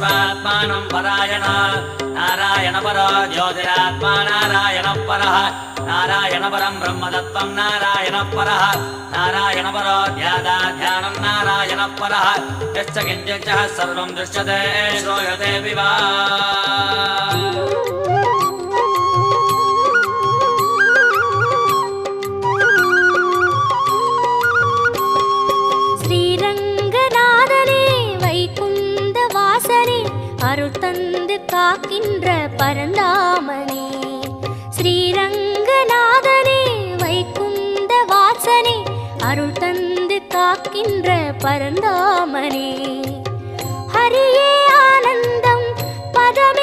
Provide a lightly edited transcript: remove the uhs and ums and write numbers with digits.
विश्वात्मानं परायण नारायण परो ज्योतिरात्मा नारायण परः नारायण परं ब्रह्मतत्त्वं नारायण परः नारायण परो ध्यानं नारायण परः यश्च किञ्चित् सर्वं दृश्यते श्रूयते विवा அருள் தந்து காக்கின்ற பரந்தாமனே ஸ்ரீரங்கநாதனே வைகுந்த வாசனே அருள் தந்து காக்கின்ற பரந்தாமனே ஹரியே ஆனந்தம் பதமே